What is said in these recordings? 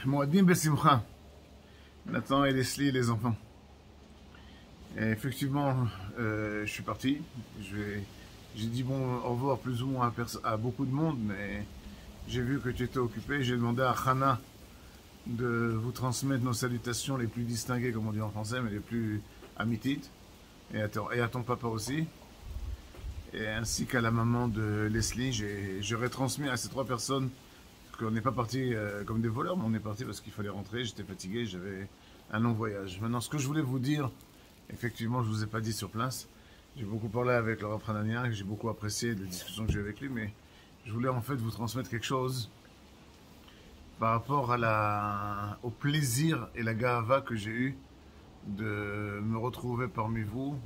Moadim Besimcha. Nathan et Leslie, les enfants. Et effectivement, je suis parti. J'ai dit bon au revoir plus ou moins à beaucoup de monde, mais j'ai vu que tu étais occupé. J'ai demandé à Hana de vous transmettre nos salutations les plus distinguées, comme on dit en français, mais les plus amitites. Et à ton papa aussi. Et ainsi qu'à la maman de Leslie, j'ai retransmis à ces trois personnes qu'on n'est pas parti comme des voleurs, mais on est parti parce qu'il fallait rentrer, j'étais fatigué, j'avais un long voyage. Maintenant, ce que je voulais vous dire, effectivement, je ne vous ai pas dit sur place, j'ai beaucoup parlé avec Laurent Pranania, j'ai beaucoup apprécié les discussions que j'ai eues avec lui, mais je voulais en fait vous transmettre quelque chose par rapport au plaisir et la gahava que j'ai eu de me retrouver parmi vous,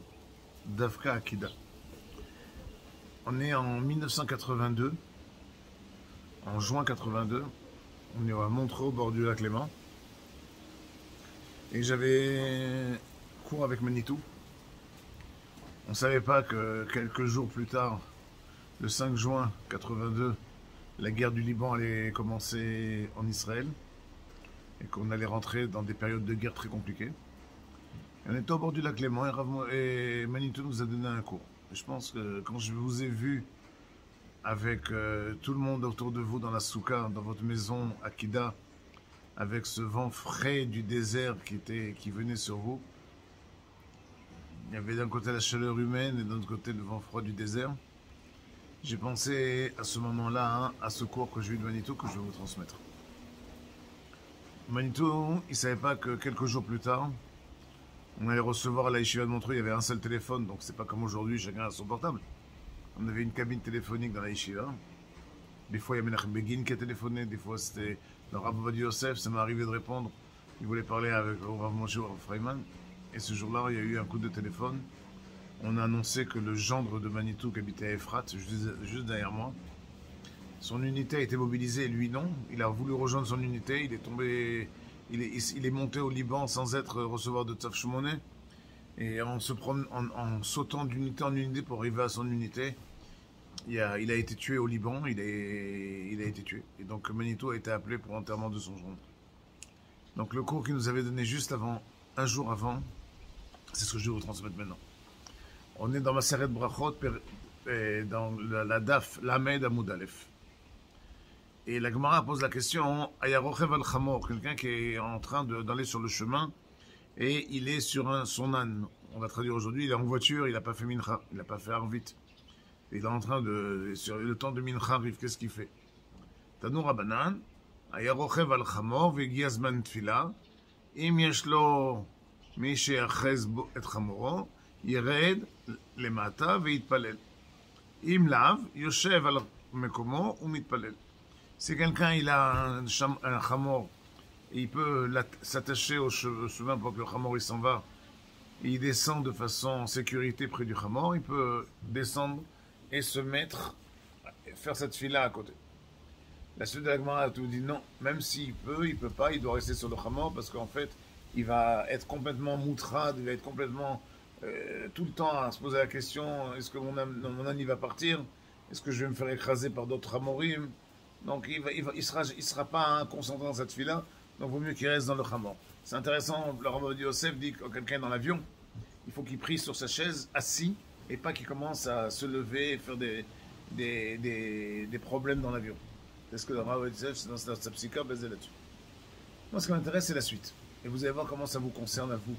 d'Afka Akida. On est en 1982, en juin 82, on est à Montreux, au bord du lac Léman. Et j'avais cours avec Manitou. On ne savait pas que quelques jours plus tard, le 5 juin 82, la guerre du Liban allait commencer en Israël et qu'on allait rentrer dans des périodes de guerre très compliquées. Et on était au bord du lac Léman et Manitou nous a donné un cours. Et je pense que quand je vous ai vu avec tout le monde autour de vous dans la souka, dans votre maison Akida, avec ce vent frais du désert qui venait sur vous. Il y avait d'un côté la chaleur humaine et d'un autre côté le vent froid du désert. J'ai pensé à ce moment-là, à ce cours que j'ai eu de Manitou que je vais vous transmettre. Manitou, il ne savait pas que quelques jours plus tard, on allait recevoir à la Yeshiva de Montreux, il y avait un seul téléphone, donc c'est pas comme aujourd'hui, chacun a son portable. On avait une cabine téléphonique dans la Yeshiva. Des fois, il y a Menachem Begin qui a téléphoné, des fois c'était le Rav Ovadia Yosef, ça m'est arrivé de répondre. Il voulait parler avec le Rav Moshe ou Rav Freiman. Et ce jour-là, il y a eu un coup de téléphone. On a annoncé que le gendre de Manitou qui habitait à Efrat, juste derrière moi, son unité a été mobilisée et lui non. Il a voulu rejoindre son unité, il est tombé, il est monté au Liban sans être recevoir de Tzaf Shmoné. Et en sautant d'unité en unité pour arriver à son unité, il a été tué au Liban, il a été tué. Et donc Manitou a été appelé pour l'enterrement de son gendre. Donc le cours qu'il nous avait donné juste avant, un jour avant, c'est ce que je vais vous transmettre maintenant. On est dans Maseret Brachot, dans la Daf, l'Amed Amoud Aleph. Et la Gemara pose la question, Ayarochev al-Chamor, quelqu'un qui est en train d'aller sur le chemin, et il est sur son âne. On va traduire aujourd'hui, il est en voiture, il n'a pas fait mincha, il n'a pas fait arvit. Il est en train sur le temps de mincha arrive, qu'est-ce qu'il fait? Tanou Rabbanan, Ayarochev al-Chamor, vegiya zman tfila, im yesh lo mi she'achez et chamoро, yired lemata ve'yitpalel. Im lav, yoshev al mekomo u'mitpalel. Si quelqu'un il a un chamor, il peut s'attacher au chemin pour que le chamor il s'en va, et il descend de façon en sécurité près du chamor, il peut descendre et se mettre, faire cette file-là à côté. La suite de la Gemara a tout dit non, même s'il peut, il peut pas, il doit rester sur le chamor parce qu'en fait, il va être complètement moutrade, il va être complètement tout le temps à se poser la question, est-ce que mon âne il va partir? Est-ce que je vais me faire écraser par d'autres chamorim? Donc il sera pas concentré dans cette file-là, donc il vaut mieux qu'il reste dans le chamor. C'est intéressant, le Rav Ovadia Yosef dit que quand quelqu'un est dans l'avion, il faut qu'il prie sur sa chaise, assis, et pas qu'il commence à se lever et faire des problèmes dans l'avion. C'est ce que le Rav Ovadia Yosef, c'est dans sa psycha basée là-dessus. Moi, ce qui m'intéresse, c'est la suite. Et vous allez voir comment ça vous concerne à vous,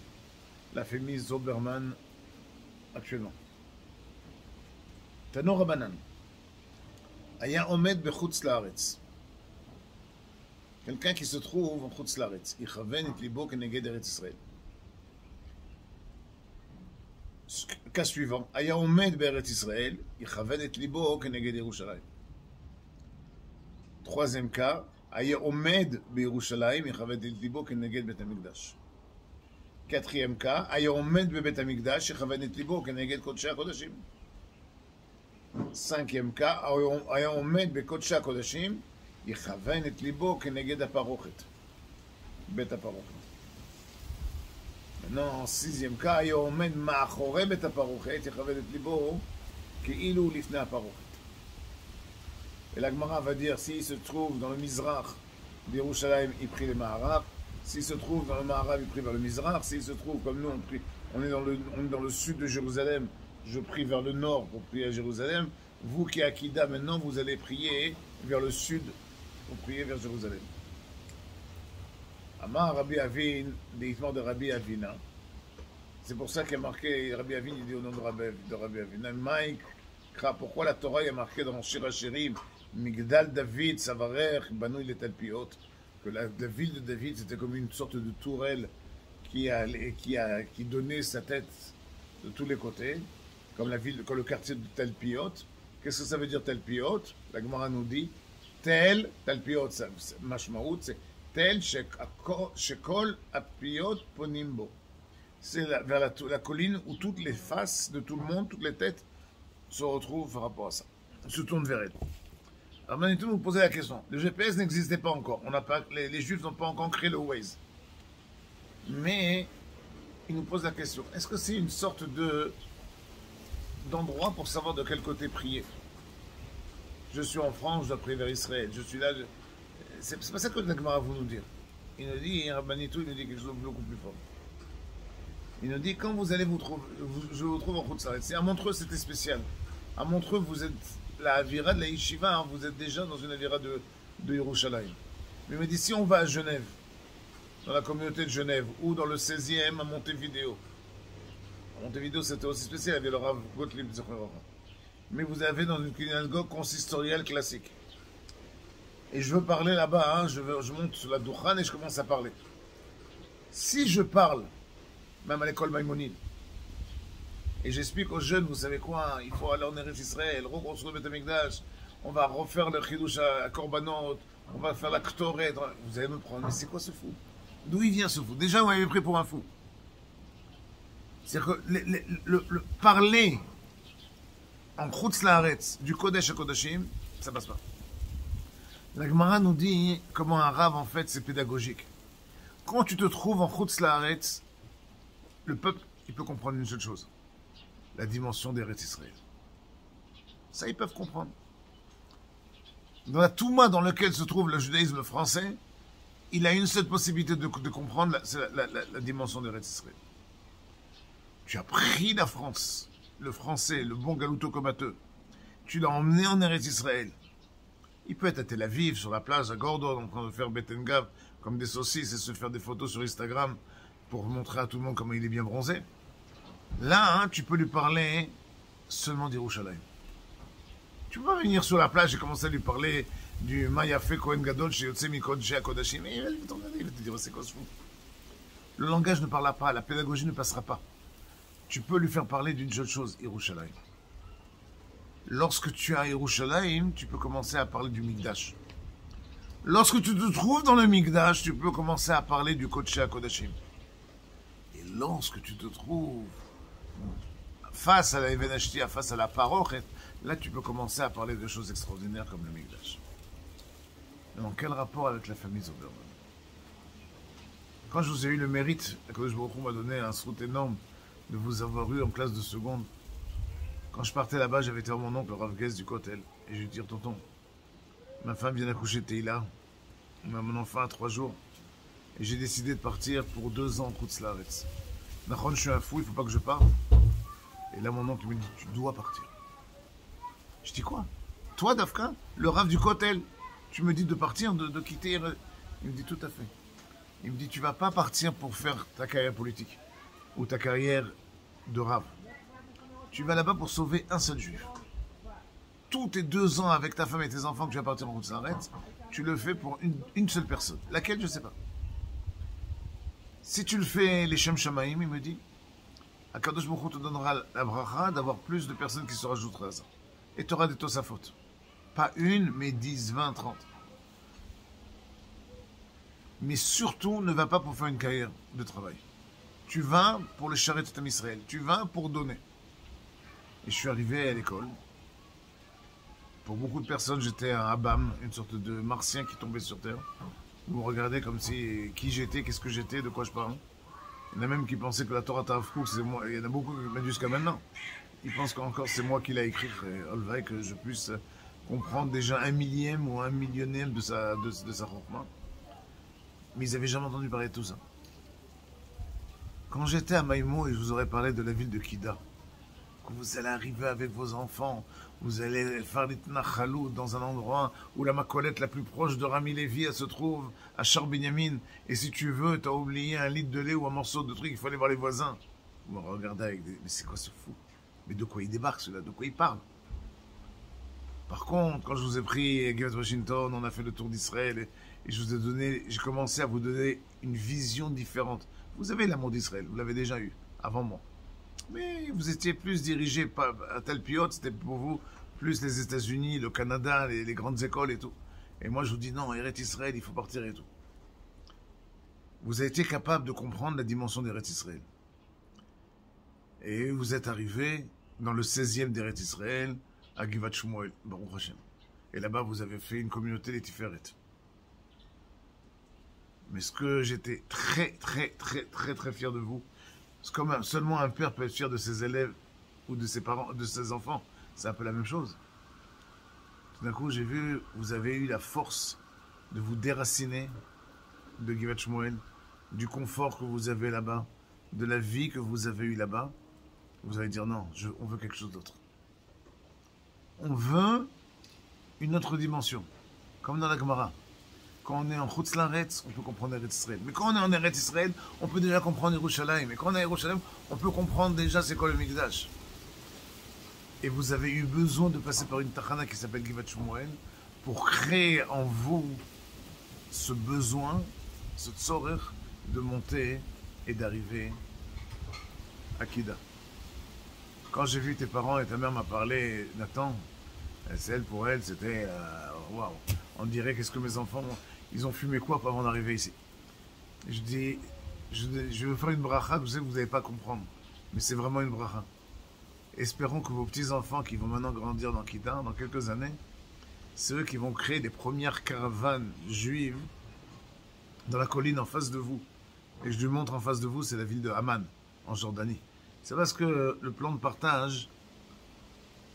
la famille Zoberman, actuellement. Tano Rabbanan. Aya omed bechutz laaretz. Quelqu'un qui se trouve en chutz laaretz. Ichaven et libo keneged Eretz Israël. Cas suivant. Aya omed be'Eretz Israël. Ichaven et libo keneged Yerushalayim. Troisième cas. Aya omed be'Yerushalayim. Ichaven et libo keneged Bet HaMikdash. Quatrième cas. Aya omed be'Bet HaMikdash. Ichaven et libo keneged Kodshei HaKodashim. Cinquième cas, היה עומד בקודשי הקודשים, יכוון את ליבו כנגד הפרוכת, בית הפרוכת. maintenant, sixième cas, היה עומד מאחורי בית הפרוכת, יכוון את ליבו כאילו לפני הפרוכת. Et la Gemara va dire, s'il se trouve dans le Mizrach, d'Yerushalayim, il prie les Maharav. S'il se trouve dans le Maharav, il prie vers le Mizrach. S'il se trouve, comme nous, on est dans le sud de Jérusalem, je prie vers le nord pour prier à Jérusalem. Vous qui êtes à Kida maintenant, vous allez prier vers le sud pour prier vers Jérusalem. Amar Rabbi Avin, des de Rabbi Avina. C'est pour ça qu'il y a marqué, Rabbi Avin, il dit au nom de Rabbi Avina. Mike, pourquoi la Torah est marquée dans Shir HaShirim, Migdal David, Savarer, Banouy le Talpiot, que la ville de David, c'était comme une sorte de tourelle qui donnait sa tête de tous les côtés, comme le quartier de Talpiot. Qu'est-ce que ça veut dire Talpiot? La Gemara nous dit, Talpiot, Mashmaout, c'est Tel Shekol Apiot Ponimbo. C'est vers la colline où toutes les faces de tout le monde, toutes les têtes se retrouvent par rapport à ça, se tournent vers elle. Alors maintenant, vous posez la question. Le GPS n'existait pas encore. Les Juifs n'ont pas encore créé le Waze. Mais ils nous posent la question. Est-ce que c'est une sorte d'endroit pour savoir de quel côté prier? Je suis en France, je dois prier vers Israël. Je suis là. C'est pas ça que la Gemara va nous dire. Il nous dit, Rabbanitou, il nous dit quelque chose de beaucoup plus fort. Il nous dit, quand vous allez je vous trouve en route s'arrête. À Montreux, c'était spécial. À Montreux, vous êtes la Avira de la Yeshiva, hein, vous êtes déjà dans une Avira de Yerushalayim. Mais il me dit, si on va à Genève, dans la communauté de Genève, ou dans le 16e à Montevideo. À Montevideo, c'était aussi spécial, il y avait le Rav Gottlieb Zechorah. Mais vous avez dans une synagogue consistoriale classique. Et je veux parler là-bas, hein, je monte sur la Doukhan et je commence à parler. Si je parle, même à l'école Maïmonide, et j'explique aux jeunes, vous savez quoi, il faut aller en Eretz Israël, reconstruire le Beth Amikdash, on va refaire le Chidush à Korbanot, on va faire la Ktoret, vous allez me prendre, mais c'est quoi ce fou? D'où il vient ce fou? Déjà, vous m'avez pris pour un fou. C'est-à-dire que le parler en Chutz Laaretz, du Kodesh à Kodashim, ça passe pas. La Gemara nous dit comment un rave, en fait, c'est pédagogique. Quand tu te trouves en Chutz Laaretz, le peuple, il peut comprendre une seule chose. La dimension d'Eretz Israël. Ça, ils peuvent comprendre. Dans la Touma dans laquelle se trouve le judaïsme français, il a une seule possibilité de comprendre, c'est la dimension d'Eretz Israël. Tu as pris la France, le français, le bon galouto-comateux, tu l'as emmené en Eretz Israël. Il peut être à Tel Aviv, sur la plage, à Gordon, en train de faire Betengav, comme des saucisses, et se faire des photos sur Instagram pour montrer à tout le monde comment il est bien bronzé. Là, hein, tu peux lui parler seulement d'Yerushalayim. Tu peux pas venir sur la plage et commencer à lui parler du Mayafe Kohen Gadol chez Yotze Mikod chez Akodashim. Il va te regarder, il va te dire c'est quoi ce fou. Le langage ne parlera pas, la pédagogie ne passera pas. Tu peux lui faire parler d'une seule chose, Yerushalayim. Lorsque tu es à Yerushalayim, tu peux commencer à parler du Mikdash. Lorsque tu te trouves dans le Mikdash, tu peux commencer à parler du Kodesh HaKodashim. Et lorsque tu te trouves face à la Even Hashtia, face à la Parochet, là tu peux commencer à parler de choses extraordinaires comme le Mikdash. Dans quel rapport avec la famille Zoberman? Quand je vous ai eu le mérite, Akadosh Baruch Hu m'a donné un srout énorme de vous avoir eu en classe de seconde. Quand je partais là-bas, j'avais été voir mon oncle, le Rav Guest du Kotel, et je lui ai dit, tonton, ma femme vient d'accoucher de Teila, mon enfant a 3 jours, et j'ai décidé de partir pour 2 ans en Chutz Laaretz. Nachon, je suis un fou, il ne faut pas que je parte. Et là, mon oncle me dit, tu dois partir. Je dis quoi? Toi, Dafka, le Rav du Kotel, tu me dis de partir, de quitter. Il me dit tout à fait. Il me dit, tu vas pas partir pour faire ta carrière politique ou ta carrière de Rav. Tu vas là-bas pour sauver un seul juif. Tous tes 2 ans avec ta femme et tes enfants que tu vas partir en Chutz Laaretz, tu le fais pour une seule personne. Laquelle, je ne sais pas. Si tu le fais les Shem Shamaim, il me dit, Akadosh Baruch Hu te donnera la bracha d'avoir plus de personnes qui se rajouteraient à ça. Et tu auras des Tosafot. Pas une, mais 10, 20, 30. Mais surtout, ne va pas pour faire une carrière de travail. Tu vas pour le Sharet Tam Israël. Tu vas pour donner. Et je suis arrivé à l'école. Pour beaucoup de personnes, j'étais un Abam, une sorte de martien qui tombait sur terre. Vous me regardez comme si qui j'étais, qu'est-ce que j'étais, de quoi je parle. Il y en a même qui pensaient que la Torah Tarafkouk, c'est moi. Il y en a beaucoup, mais jusqu'à maintenant. Ils pensent qu'encore c'est moi qui l'ai écrit, que je puisse comprendre déjà 1 millième ou 1 millionième de sa chorma. Mais ils n'avaient jamais entendu parler de tout ça. Quand j'étais à Maïmo et je vous aurais parlé de la ville de Kida, que vous allez arriver avec vos enfants, vous allez faire l'itnachalou dans un endroit où la macolette la plus proche de Rami Lévi elle se trouve à Char Binyamin, et si tu veux, tu as oublié un litre de lait ou un morceau de truc, il faut aller voir les voisins. Vous me regardez avec des... Mais c'est quoi ce fou? Mais de quoi il débarque celui-là? De quoi il parle? Par contre, quand je vous ai pris à Givat Washington, on a fait le tour d'Israël et je vous ai donné, j'ai commencé à vous donner une vision différente. Vous avez l'amour d'Israël, vous l'avez déjà eu, avant moi. Mais vous étiez plus dirigé par à tel pilote, c'était pour vous plus les États-Unis, le Canada, les grandes écoles et tout. Et moi, je vous dis non, Eretz Israël, il faut partir et tout. Vous avez été capable de comprendre la dimension d'Eretz Israël. Et vous êtes arrivé dans le 16e d'Eretz Israël, à Givat Shmuel, Baruch Hashem. Et là-bas, vous avez fait une communauté des Tiferet. Mais ce que j'étais très fier de vous, c'est comme seulement un père peut être fier de ses élèves ou de ses parents, de ses enfants. C'est un peu la même chose. Tout d'un coup, j'ai vu, vous avez eu la force de vous déraciner de Givat Shmuel, du confort que vous avez là-bas, de la vie que vous avez eue là-bas. Vous allez dire non, on veut quelque chose d'autre. On veut une autre dimension, comme dans la Gemara. Quand on est en Chutz Laaretz, on peut comprendre Eretz Israël. Mais quand on est en Eretz Israël, on peut déjà comprendre Yerushalayim. Et quand on est à Yerushalayim, on peut comprendre déjà c'est quoi le Mikdash. Et vous avez eu besoin de passer par une tachana qui s'appelle Givat Shmuel pour créer en vous ce besoin, ce tzorech de monter et d'arriver à Kida. Quand j'ai vu tes parents et ta mère m'a parlé, Nathan, celle pour elle, c'était waouh. On dirait qu'est-ce que mes enfants, ils ont fumé quoi avant d'arriver ici. Et je dis, je veux faire une bracha que je sais que vous n'allez pas comprendre, mais c'est vraiment une bracha. Espérons que vos petits-enfants qui vont maintenant grandir dans Kida, dans quelques années, c'est eux qui vont créer des premières caravanes juives dans la colline en face de vous. Et je lui montre en face de vous, c'est la ville de Amman, en Jordanie. C'est parce que le plan de partage,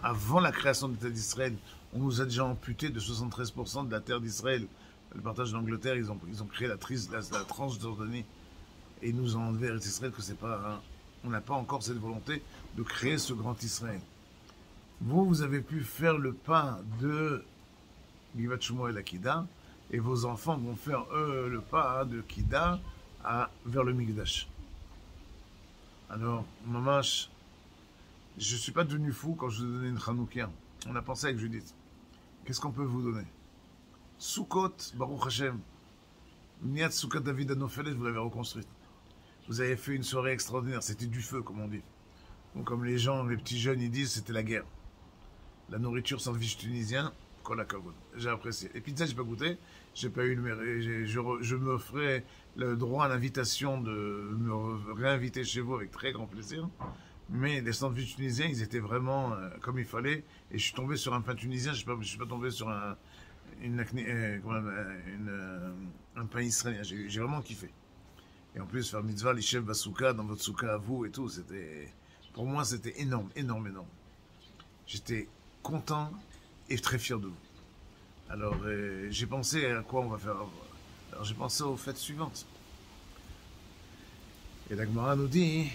avant la création de l'État d'Israël, on nous a déjà amputé de 73% de la terre d'Israël. Le partage de l'Angleterre, ils ont créé la tranche de Jordanie. Et ils nous ont enlevé à Israël que c'est pas... on n'a pas encore cette volonté de créer ce grand Israël. Vous avez pu faire le pas de Givat Shmuel à Kida, et vos enfants vont faire, eux, le pas de Kida vers le Mikdash. Alors, mamash, je ne suis pas devenu fou quand je vous ai donné une Chanoukia. On a pensé avec Judith. Qu'est-ce qu'on peut vous donner? Sukkot, Baruch Hashem. Niat Sukkot David Anofelet, vous l'avez reconstruite. Vous avez fait une soirée extraordinaire. C'était du feu, comme on dit. Donc, comme les gens, les petits jeunes, ils disent, c'était la guerre. La nourriture sandwich tunisien, kol hakavod. J'ai apprécié. Les pizzas, j'ai pas goûté. J'ai pas eu je me ferai le droit à l'invitation de me réinviter chez vous avec très grand plaisir. Mais les sandwichs tunisiens, ils étaient vraiment comme il fallait. Et je suis tombé sur un pain tunisien. Je suis pas tombé sur un pain israélien. J'ai vraiment kiffé. Et en plus, faire mitzvah, l'ishev basouka, dans votre souka à vous et tout, c'était... Pour moi, c'était énorme. J'étais content et très fier de vous. Alors, j'ai pensé à quoi on va faire. Alors, j'ai pensé aux fêtes suivantes. Et la Gemara nous dit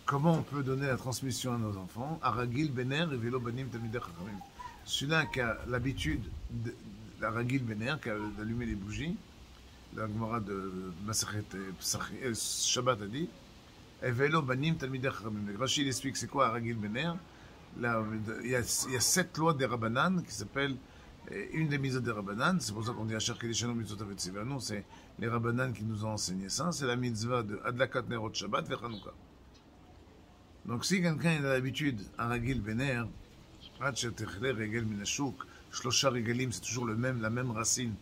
comment on peut donner la transmission à nos enfants. Aragil Bener et Velo Banim Talmidei Chachamim. Celui-là qui a l'habitude, l'Aragil Bener, qui a d'allumer les bougies, la Gemara de Masachet Shabbat a dit, et Velo Banim Talmidei Chachamim. Rashi il explique c'est quoi Aragil Bener. Là, il y a 7 lois des Rabbanan qui s'appellent une des mitzvot des Rabbanan. C'est pour ça qu'on dit Asher Kedishanu Mitzvot Avet Tzivanu. C'est les Rabbanan qui nous ont enseigné ça. C'est la mitzvah de Adlakat Nerot Shabbat ve Chanukah. Donc si quelqu'un a l'habitude, Aragil Bener, Ad Shetechle Regel Minashuk, Shlosha Regelim, c'est toujours la même racine.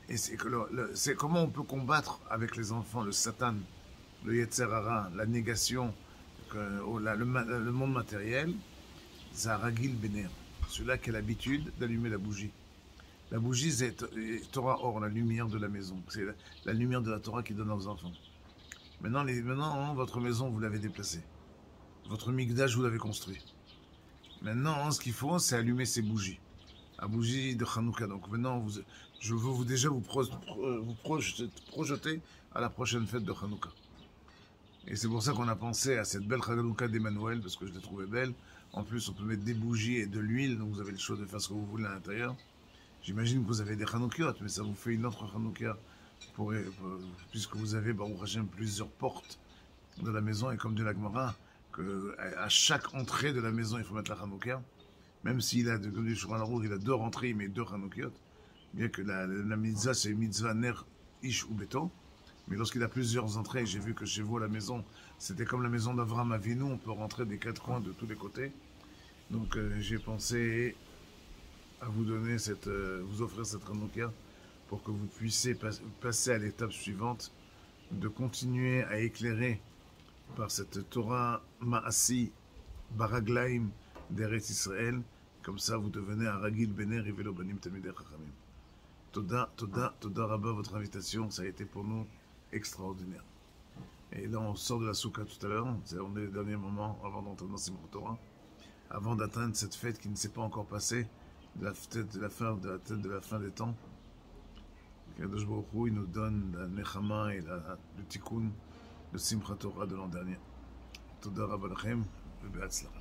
Et c'est comment on peut combattre avec les enfants le Satan, le Yetzer Hara, la négation, le monde matériel. C'est Aragil Bener. Celui-là qui a l'habitude d'allumer la bougie. La bougie, c'est Torah Or, la lumière de la maison. C'est la lumière de la Torah qui donne aux enfants. Maintenant, votre maison, vous l'avez déplacée. Votre Mikdash, vous l'avez construit. Maintenant, ce qu'il faut, c'est allumer ces bougies. La bougie de Hanouka. Donc maintenant, je veux déjà vous projeter à la prochaine fête de Hanouka. Et c'est pour ça qu'on a pensé à cette belle Hanouka d'Emmanuel, parce que je l'ai trouvée belle. En plus, on peut mettre des bougies et de l'huile, donc vous avez le choix de faire ce que vous voulez à l'intérieur. J'imagine que vous avez des Hanoukiot, mais ça vous fait une autre Hanouka, puisque vous avez, Baruch Hashem, plusieurs portes de la maison, et comme dit la Gemara, qu'à chaque entrée de la maison, il faut mettre la Hanouka. Même s'il a, comme dit Shulchan Aruch, il a deux rentrées, il met deux Hanoukiot. Bien que la mitzvah, c'est une mitzvah ner, ish ou beto. Mais lorsqu'il a plusieurs entrées, j'ai vu que chez vous, la maison, c'était comme la maison d'Avram Avinu, on peut rentrer des quatre coins de tous les côtés. Donc j'ai pensé à vous donner vous offrir cette Hanouka pour que vous puissiez passer à l'étape suivante, de continuer à éclairer par cette Torah Ma'asi Baraglaim d'Eretz Israël. Comme ça, vous devenez un Ragil Bener Rivelo Banim Tamidei Chachamim. Toda, Toda, Toda Rabba, votre invitation, ça a été pour nous extraordinaire. Et là, on sort de la soukha tout à l'heure, on est les derniers moments avant d'entrer dans Simchat Torah, avant d'atteindre cette fête qui ne s'est pas encore passée, la fête de la fin des temps. Kadosh Baruch Hu, il nous donne la Nechama et le Tikkun de Simchat Torah de l'an dernier. Toda Rabba Lachem, et Be'atzlacha.